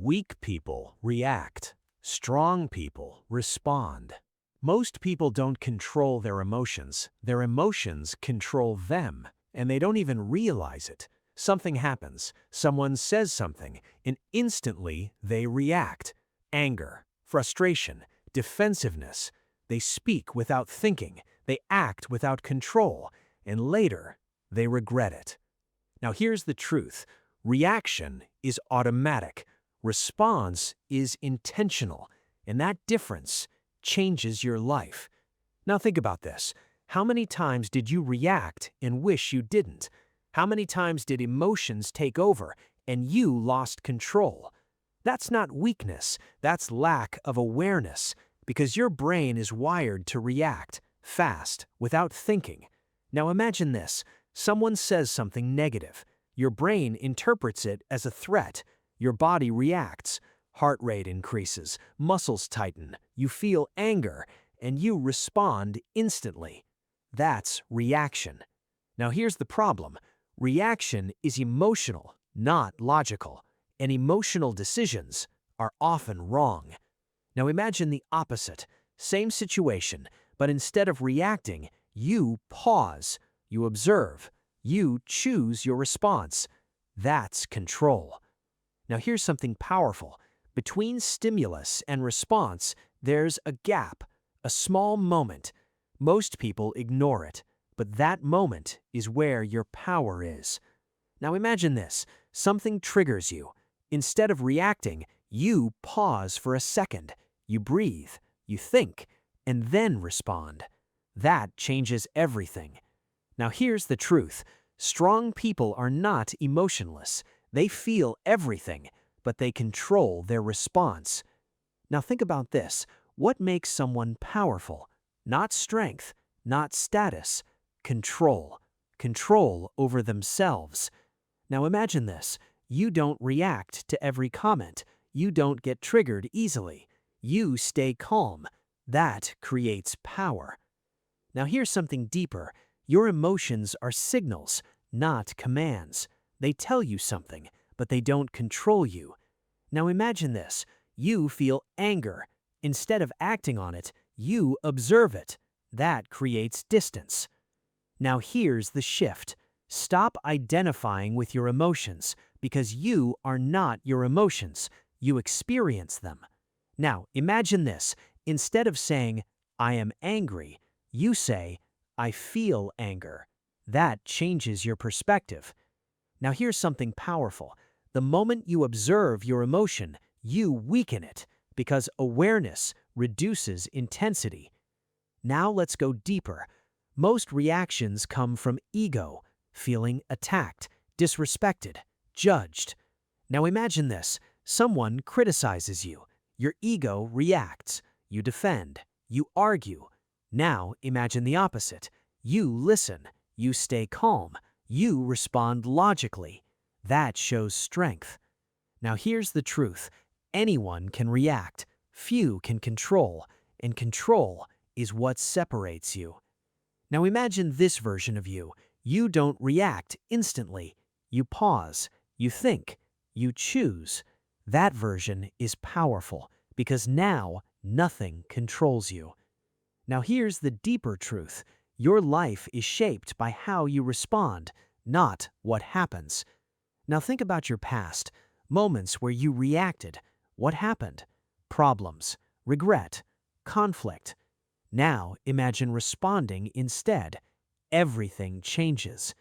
Weak people react. Strong people respond. Most people don't control their emotions control them, and they don't even realize it. Something happens, someone says something, and instantly they react. Anger, frustration, defensiveness. They speak without thinking, they act without control, and later they regret it. Now here's the truth. Reaction is automatic. Response is intentional, and that difference changes your life. Now think about this. How many times did you react and wish you didn't? How many times did emotions take over and you lost control? That's not weakness, that's lack of awareness, because your brain is wired to react fast, without thinking. Now imagine this. Someone says something negative. Your brain interprets it as a threat. Your body reacts. Heart rate increases, muscles tighten, you feel anger, and you respond instantly. That's reaction. Now here's the problem. Reaction is emotional, not logical, and emotional decisions are often wrong. Now imagine the opposite. Same situation, but instead of reacting, you pause, you observe, you choose your response. That's control. Now here's something powerful. Between stimulus and response, there's a gap, a small moment. Most people ignore it, but that moment is where your power is. Now imagine this. Something triggers you. Instead of reacting, you pause for a second. You breathe, you think, and then respond. That changes everything. Now here's the truth. Strong people are not emotionless. They feel everything, but they control their response. Now think about this. What makes someone powerful? Not strength, not status. Control. Control over themselves. Now imagine this. You don't react to every comment. You don't get triggered easily. You stay calm. That creates power. Now here's something deeper. Your emotions are signals, not commands. They tell you something, but they don't control you. Now imagine this. You feel anger. Instead of acting on it, you observe it. That creates distance. Now here's the shift. Stop identifying with your emotions, because you are not your emotions. You experience them. Now imagine this. Instead of saying, "I am angry," you say, "I feel anger." That changes your perspective. Now here's something powerful. The moment you observe your emotion, you weaken it, because awareness reduces intensity. Now let's go deeper. Most reactions come from ego, feeling attacked, disrespected, judged. Now imagine this. Someone criticizes you. Your ego reacts. You defend. You argue. Now imagine the opposite. You listen. You stay calm. You respond logically. That shows strength. Now here's the truth. Anyone can react. Few can control. And control is what separates you. Now imagine this version of you. You don't react instantly. You pause. You think. You choose. That version is powerful, because now nothing controls you. Now here's the deeper truth. Your life is shaped by how you respond, not what happens. Now think about your past, moments where you reacted. What happened? Problems, regret, conflict. Now imagine responding instead. Everything changes.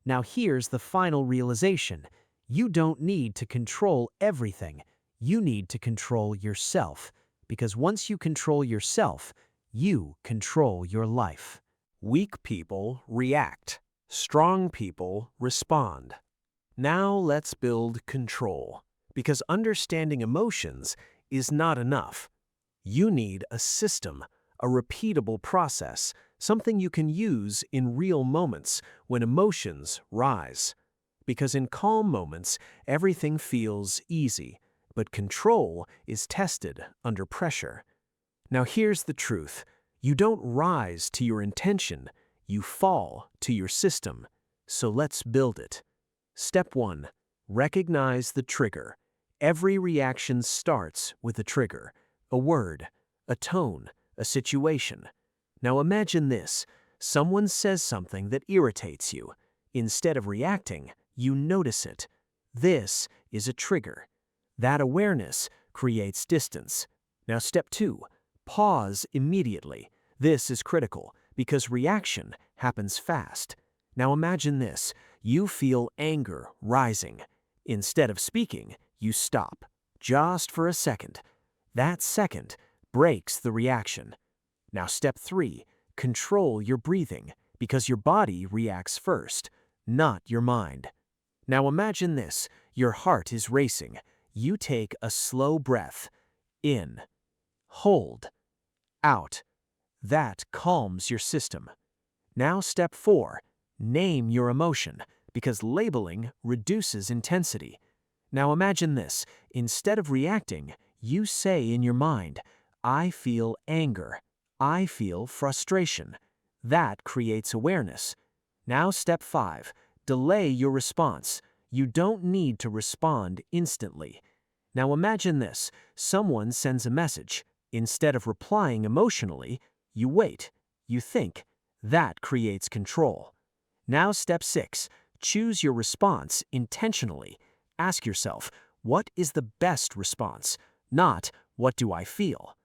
Now here's the final realization. You don't need to control everything. You need to control yourself, because once you control yourself, you control your life. Weak people react. Strong people respond. Now let's build control, because understanding emotions is not enough. You need a system, a repeatable process, something you can use in real moments when emotions rise. Because in calm moments, everything feels easy, but control is tested under pressure. Now here's the truth. You don't rise to your intention, you fall to your system. So let's build it. Step 1. Recognize the trigger. Every reaction starts with a trigger, a word, a tone, a situation. Now imagine this. Someone says something that irritates you. Instead of reacting, you notice it. This is a trigger. That awareness creates distance. Now step 2, pause immediately. This is critical because reaction happens fast. Now imagine this. You feel anger rising. Instead of speaking, you stop, just for a second. That second breaks the reaction. Now step 3, control your breathing because your body reacts first, not your mind. Now imagine this. Your heart is racing. You take a slow breath. In. Hold. Out. That calms your system. Now step 4, name your emotion because labeling reduces intensity. Now imagine this. Instead of reacting, you say in your mind, I feel anger. I feel frustration. That creates awareness. Now step 5, delay your response. You don't need to respond instantly. Now imagine this. Someone sends a message. Instead of replying emotionally, you wait. You think. That creates control. Now step 6, choose your response intentionally. Ask yourself, what is the best response? Not, what do I feel?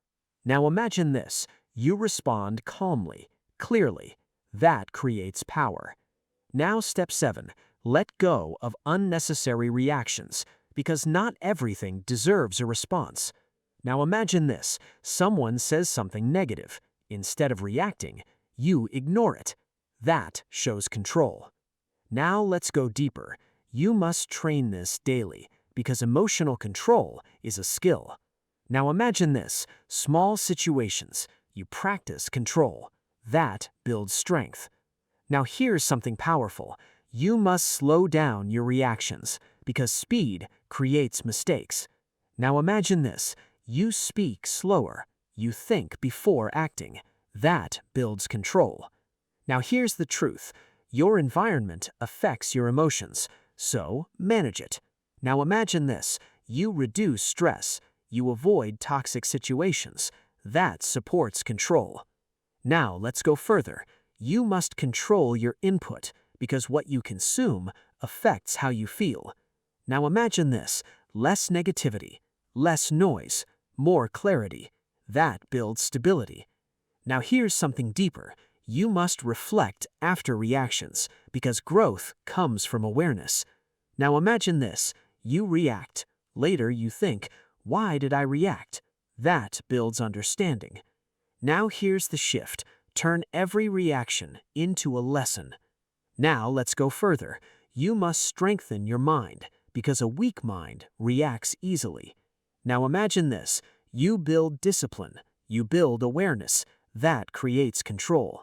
Now imagine this. You respond calmly, clearly. That creates power. Now step 7, let go of unnecessary reactions because not everything deserves a response. Now imagine this. Someone says something negative. Instead of reacting, you ignore it. That shows control. Now let's go deeper. You must train this daily because emotional control is a skill. Now imagine this. Small situations. You practice control. That builds strength. Now here's something powerful. You must slow down your reactions because speed creates mistakes. Now imagine this. You speak slower. You think before acting. That builds control. Now here's the truth. Your environment affects your emotions, so manage it. Now imagine this. You reduce stress. You avoid toxic situations. That supports control. Now let's go further. You must control your input because what you consume affects how you feel. Now imagine this. Less negativity, less noise, more clarity. That builds stability. Now here's something deeper. You must reflect after reactions because growth comes from awareness. Now imagine this. You react. Later you think, why did I react? That builds understanding. Now here's the shift. Turn every reaction into a lesson. Now let's go further. You must strengthen your mind because a weak mind reacts easily. Now imagine this. You build discipline. You build awareness. That creates control.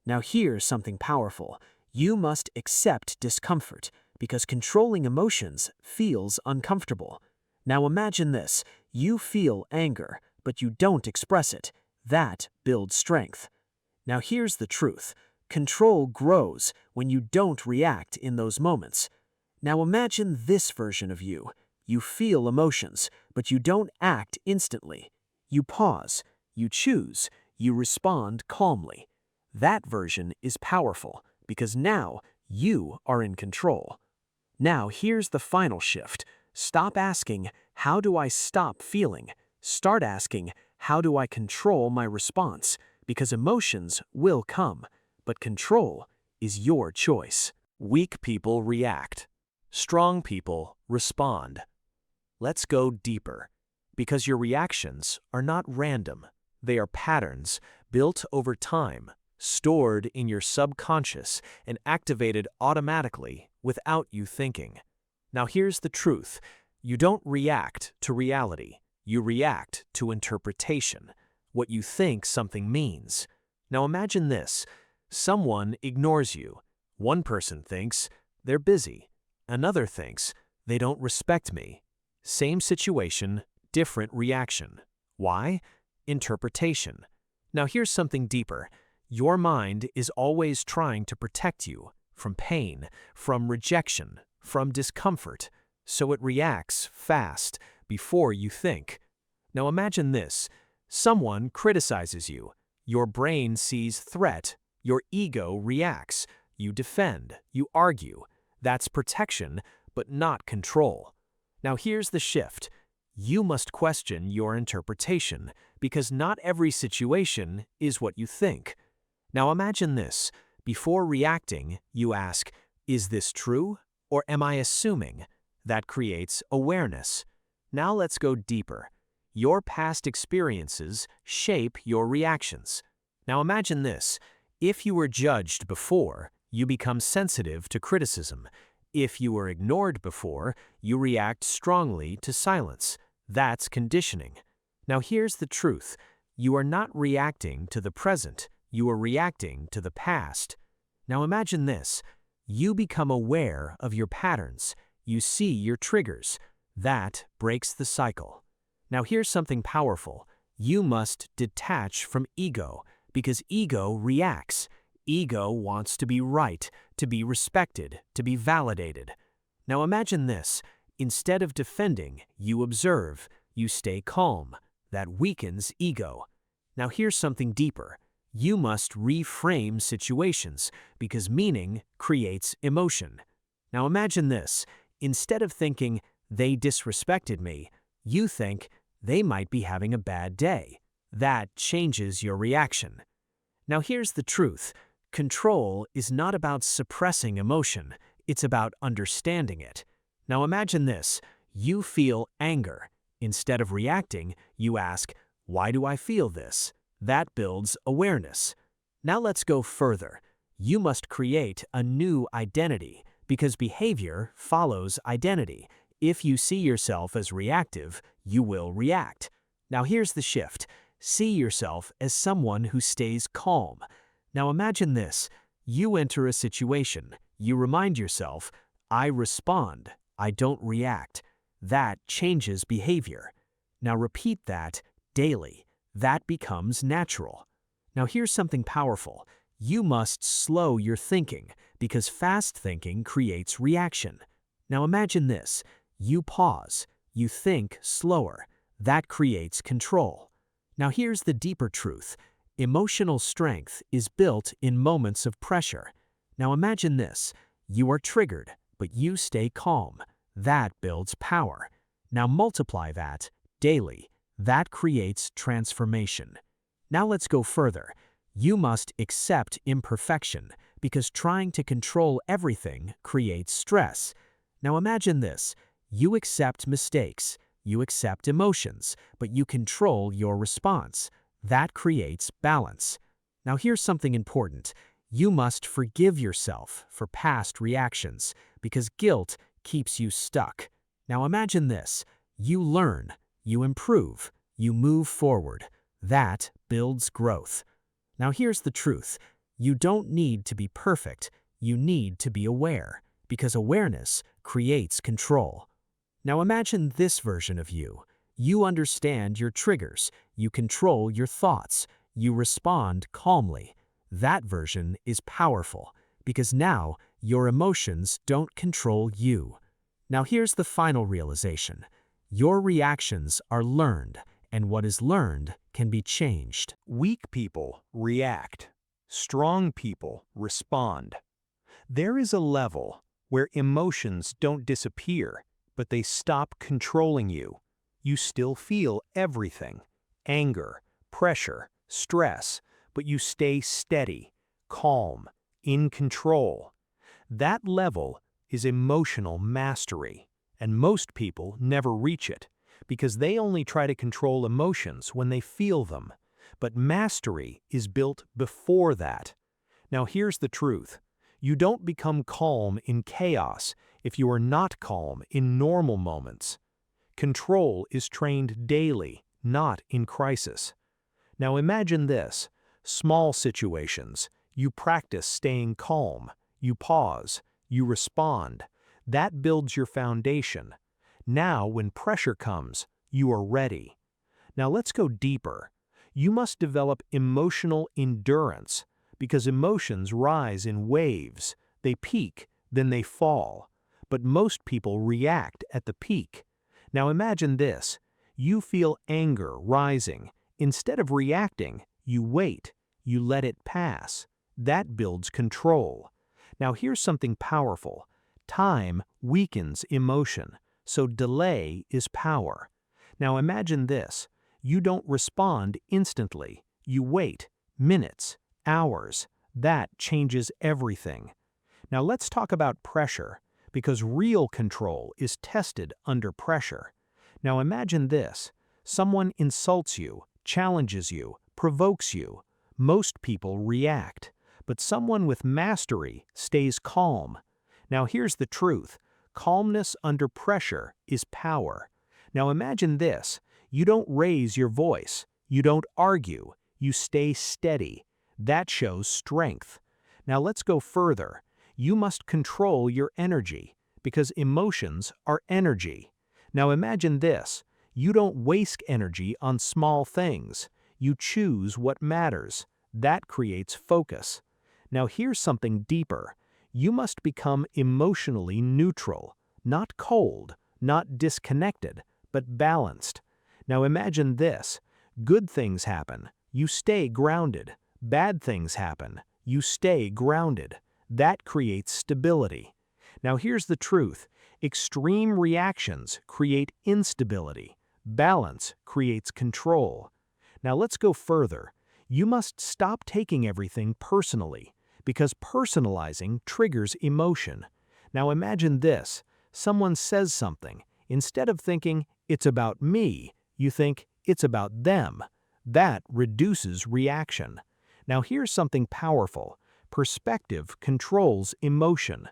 Now here's something powerful. You must accept discomfort because controlling emotions feels uncomfortable. Now imagine this. You feel anger, but you don't express it. That builds strength. Now here's the truth. Control grows when you don't react in those moments. Now imagine this version of you. You feel emotions, but you don't act instantly. You pause. You choose. You respond calmly. That version is powerful because now you are in control. Now here's the final shift. Stop asking, how do I stop feeling? Start asking, how do I control my response? Because emotions will come, but control is your choice. Weak people react. Strong people respond. Let's go deeper. Because your reactions are not random. They are patterns built over time, stored in your subconscious and activated automatically without you thinking. Now here's the truth. You don't react to reality. You react to interpretation, what you think something means. Now imagine this. Someone ignores you. One person thinks they're busy. Another thinks they don't respect me. Same situation, different reaction. Why? Interpretation. Now here's something deeper. Your mind is always trying to protect you from pain, from rejection, from discomfort. so it reacts fast before you think. Now imagine this. Someone criticizes you. Your brain sees threat. Your ego reacts. You defend. You argue. That's protection, but not control. Now here's the shift. You must question your interpretation, because not every situation is what you think. Now imagine this. Before reacting, you ask, is this true, or am I assuming? That creates awareness. Now let's go deeper. Your past experiences shape your reactions. Now imagine this. If you were judged before, you become sensitive to criticism. If you were ignored before, you react strongly to silence. That's conditioning. Now here's the truth. You are not reacting to the present. You are reacting to the past. Now imagine this. You become aware of your patterns. You see your triggers. That breaks the cycle. Now here's something powerful. You must detach from ego, because ego reacts. Ego wants to be right, to be respected, to be validated. Now imagine this. Instead of defending, you observe. You stay calm. That weakens ego. Now here's something deeper. You must reframe situations, because meaning creates emotion. Now imagine this. Instead of thinking, they disrespected me, you think, they might be having a bad day. That changes your reaction. Now here's the truth. Control is not about suppressing emotion. It's about understanding it. Now imagine this. You feel anger. Instead of reacting, you ask, why do I feel this? That builds awareness. Now let's go further. You must create a new identity, because behavior follows identity. If you see yourself as reactive, you will react. Now here's the shift. See yourself as someone who stays calm. Now imagine this. You enter a situation. You remind yourself, I respond. I don't react. That changes behavior. Now repeat that daily. That becomes natural. Now here's something powerful. You must slow your thinking, because fast thinking creates reaction. Now imagine this. You pause. You think slower. That creates control. Now here's the deeper truth. Emotional strength is built in moments of pressure. Now imagine this. You are triggered, but you stay calm. That builds power. Now multiply that daily. That creates transformation. Now let's go further. You must accept imperfection, because trying to control everything creates stress. Now imagine this. You accept mistakes. You accept emotions, but you control your response. That creates balance. Now here's something important. You must forgive yourself for past reactions, because guilt keeps you stuck. Now imagine this. You learn. You improve. You move forward. That builds growth. Now here's the truth. You don't need to be perfect. You need to be aware, because awareness creates control. Now imagine this version of you. You understand your triggers. You control your thoughts. You respond calmly. That version is powerful, because now your emotions don't control you. Now here's the final realization. Your reactions are learned, and what is learned can be changed. Weak people react. Strong people respond. There is a level where emotions don't disappear, but they stop controlling you. You still feel everything: anger, pressure, stress, but you stay steady, calm, in control. That level is emotional mastery, and most people never reach it, because they only try to control emotions when they feel them. But mastery is built before that. Now here's the truth. You don't become calm in chaos if you are not calm in normal moments. Control is trained daily, not in crisis. Now imagine this. Small situations. You practice staying calm. You pause. You respond. That builds your foundation. Now, when pressure comes, you are ready. Now let's go deeper. You must develop emotional endurance, because emotions rise in waves. They peak, then they fall. but most people react at the peak. Now imagine this. You feel anger rising. Instead of reacting, you wait. You let it pass. That builds control. Now here's something powerful. Time weakens emotion, so delay is power. Now imagine this. You don't respond instantly. You wait minutes, hours. That changes everything. Now let's talk about pressure, because real control is tested under pressure. Now imagine this. Someone insults you, challenges you, provokes you. Most people react, but someone with mastery stays calm. Now here's the truth. Calmness under pressure is power. Now imagine this. You don't raise your voice. You don't argue. You stay steady. That shows strength. Now let's go further. You must control your energy, because emotions are energy. Now imagine this. You don't waste energy on small things. You choose what matters. That creates focus. Now here's something deeper. You must become emotionally neutral, not cold, not disconnected, but balanced. Now imagine this. Good things happen. You stay grounded. Bad things happen. You stay grounded. That creates stability. Now here's the truth. Extreme reactions create instability. Balance creates control. Now let's go further. You must stop taking everything personally, because personalizing triggers emotion. Now imagine this. Someone says something. Instead of thinking, it's about me, you think, it's about them. That reduces reaction. Now here's something powerful. Perspective controls emotion.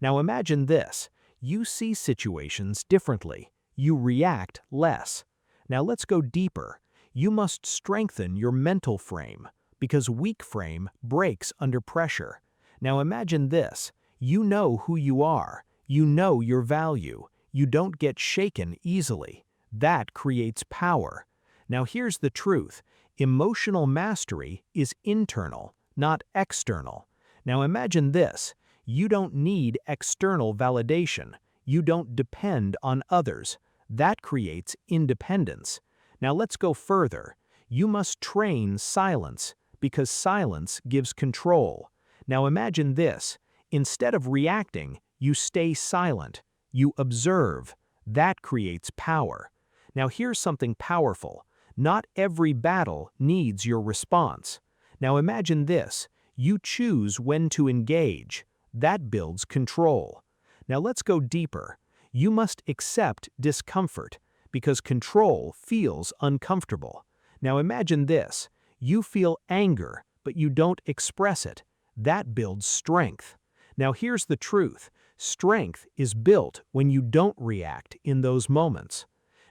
Now imagine this. You see situations differently. You react less. Now let's go deeper. You must strengthen your mental frame, because weak frame breaks under pressure. Now imagine this. You know who you are. You know your value. You don't get shaken easily. That creates power. Now here's the truth. Emotional mastery is internal, not external. Now imagine this. You don't need external validation. You don't depend on others. That creates independence. Now let's go further. You must train silence, because silence gives control. Now imagine this. Instead of reacting, you stay silent. You observe. That creates power. Now here's something powerful. Not every battle needs your response. Now imagine this. You choose when to engage. That builds control. Now let's go deeper. You must accept discomfort, because control feels uncomfortable. Now imagine this. You feel anger, but you don't express it. That builds strength. Now here's the truth. Strength is built when you don't react in those moments.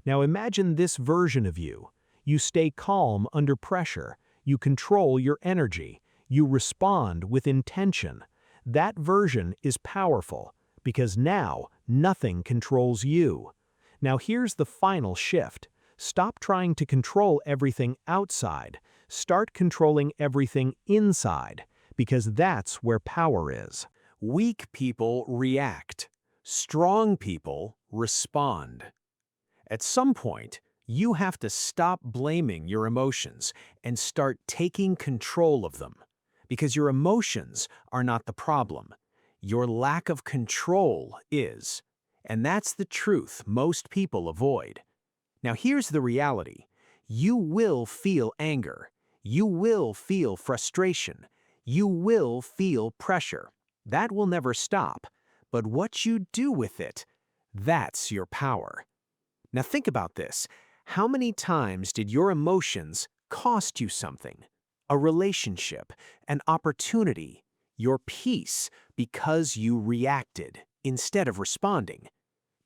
Now imagine this version of you. You stay calm under pressure. You control your energy. You respond with intention. That version is powerful, because now nothing controls you. Now here's the final shift. Stop trying to control everything outside. Start controlling everything inside, because that's where power is. Weak people react. Strong people respond. At some point, you have to stop blaming your emotions and start taking control of them, because your emotions are not the problem. Your lack of control is. And that's the truth most people avoid. Now here's the reality. You will feel anger. You will feel frustration. You will feel pressure. That will never stop. But what you do with it, that's your power. Now think about this. How many times did your emotions cost you something? A relationship, an opportunity, your peace, because you reacted instead of responding.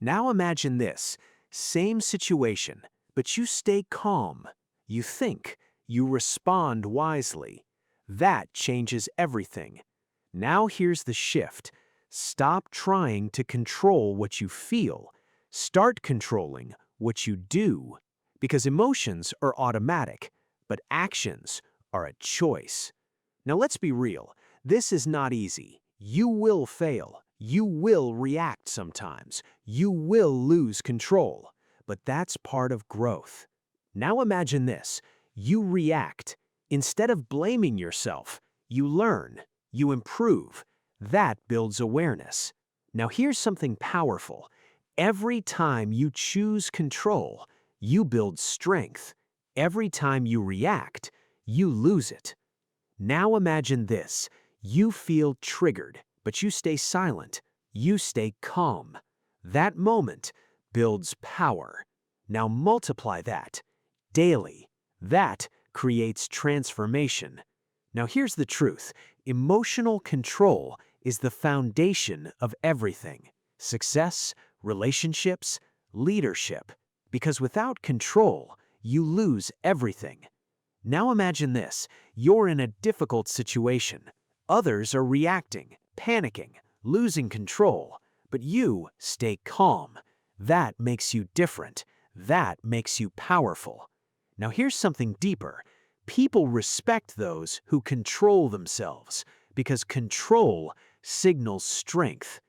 Now imagine this. Same situation, but you stay calm. You think. You respond wisely. That changes everything. Now here's the shift. Stop trying to control what you feel. Start controlling what you do. Because emotions are automatic, but actions are a choice. Now let's be real. This is not easy. You will fail. You will react sometimes. You will lose control. But that's part of growth. Now imagine this. You react. Instead of blaming yourself, you learn. You improve. That builds awareness. Now here's something powerful. Every time you choose control, you build strength. Every time you react, you lose it. Now imagine this. You feel triggered, but you stay silent. You stay calm. That moment builds power. Now multiply that daily. That creates transformation. Now here's the truth. Emotional control is the foundation of everything. Success, relationships, leadership. Because without control, you lose everything. Now imagine this. You're in a difficult situation. Others are reacting, panicking, losing control. But you stay calm. That makes you different. That makes you powerful. Now here's something deeper. People respect those who control themselves because control signals strength.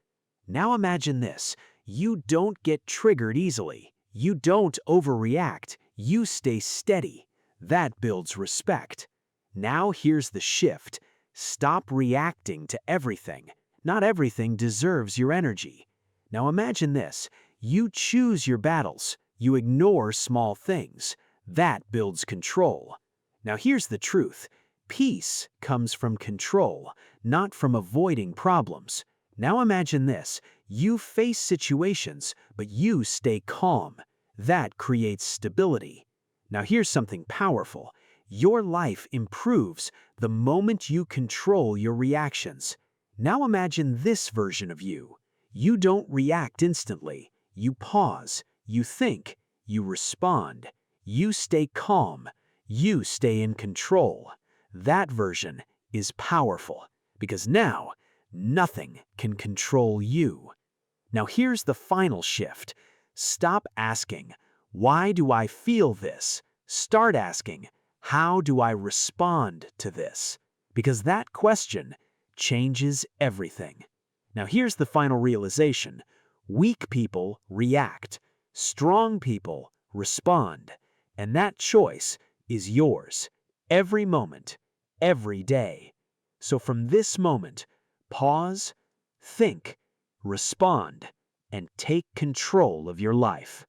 Now imagine this. You don't get triggered easily. You don't overreact. You stay steady. That builds respect. Now here's the shift. Stop reacting to everything. Not everything deserves your energy. Now imagine this. You choose your battles. You ignore small things. That builds control. Now here's the truth. Peace comes from control, not from avoiding problems. Now imagine this. You face situations, but you stay calm. That creates stability. Now here's something powerful. Your life improves the moment you control your reactions. Now imagine this version of you. You don't react instantly. You pause. You think. You respond. You stay calm. You stay in control. That version is powerful because now nothing can control you. Now here's the final shift. Stop asking, "Why do I feel this?" Start asking, "How do I respond to this?" Because that question changes everything. Now here's the final realization. Weak people react. Strong people respond. And that choice is yours. Every moment, every day. So from this moment, pause, think, respond, and take control of your life.